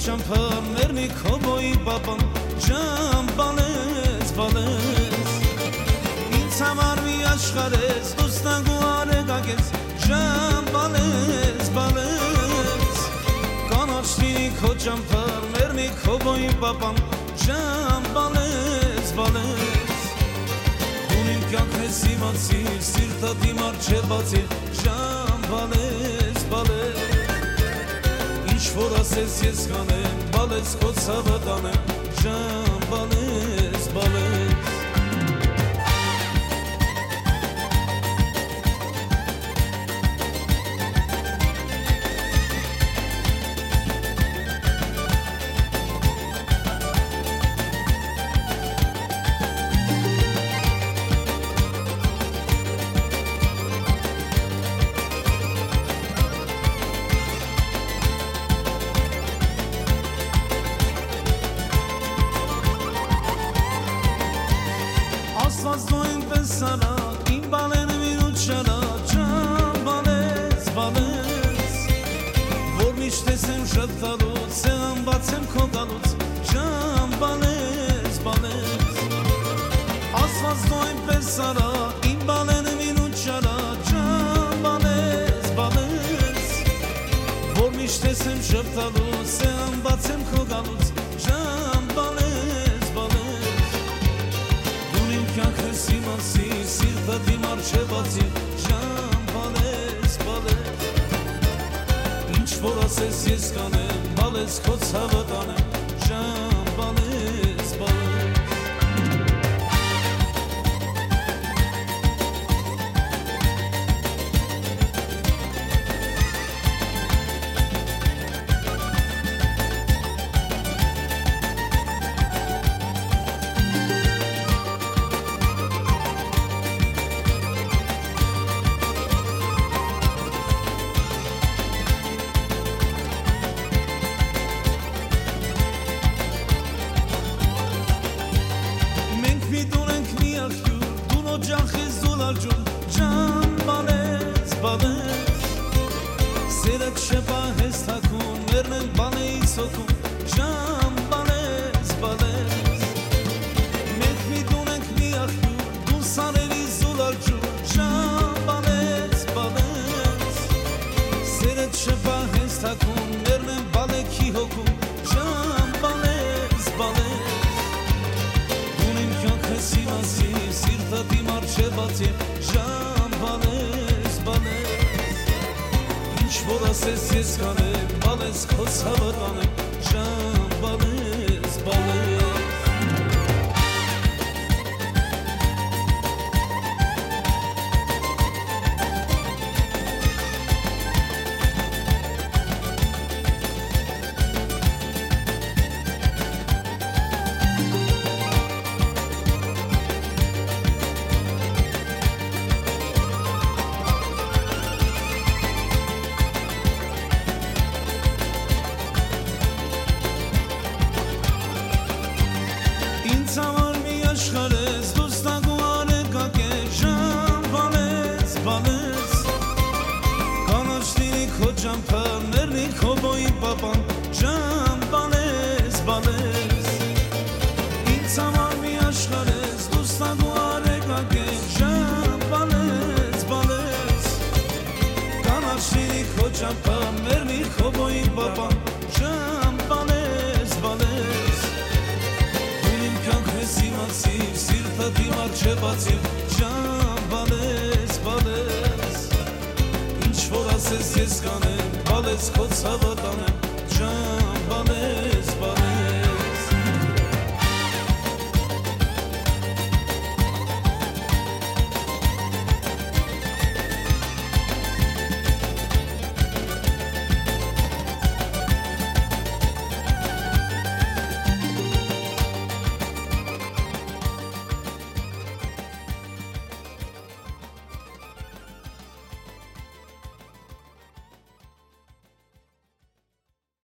ճամփաներնի քոբոյի պապան ջամ բալես բալես ինձ համար մի աշխարհ ես դուստանգ ու արեգակես ջամ բալես բալես կանաչնի քո ճամփաներնի քոբոյի պապան ջամ բալես բալես դու իմ կյանքս իմացի սիրտը դիմար չէ բացի ջամ բալես բալես Որ ասես ես կանեմ, բալես քո ցավը տանեմ, ջան բալես, բալես Աստված դու ինպես արա, իմ բալենը մինուտ շարա, ջան բալես, բալես Որ միշտ տեսեմ շպտալուց, սեղան բացեմ քո գալուց, ջան բալես, բալես Աստված դու ինպես արա, իմ բալենը մինուտ շարա, ջան բալես, բալես Որ միշտ տեսեմ շպտալուց, սեղան բացեմ քո գալուց, ջան բալես, բալես Կյանքս իմացի, սիրտը դիմար չէ բացի, ջան բալես, բալես Ինչ որ ասես ես կանեմ, բալես քո ցավը տանեմ, ջան բալես, բալես Ջան բալես, բալես Սերդ շեպա հես թակուն, մերնեն բանեից հոգուն Ջան բալես, բալես Մենք մի դուն ենք մի աղյուն, դուն սարերի զուլաջուն Ջան բալես, բալես Սերդ շեպա հես թակուն, մերնեն բալեքի հոգուն Ջան բալես, բալես Դուն իմ կյանքս իմացի, սիրտը դիմար չէ բացի Ջան բալես, բալես Ինչ որ ասես ես կանեմ, բալես քո ցավը տանեմ Ջան բալես, բալես Ինձ համար մի աշխարհ ես դուստանգ ու արեգակ է ջան բալես, բալես Կանաչնի քո ճամփաներնի քոբոյի պապան ջան բալես, բալես Ինձ համար մի աշխարհ ես դուստանգ ու արեգակ է ջան բալես, բալես Կանաչնի քո ճամփաներնի քոբոյի պապան ջան բալես, բալես Սիրտը դիմար չէ բացի, ջան բալես, բալես Ինչ որ ասես ես կանեմ, բալես քո ցավը տանեմ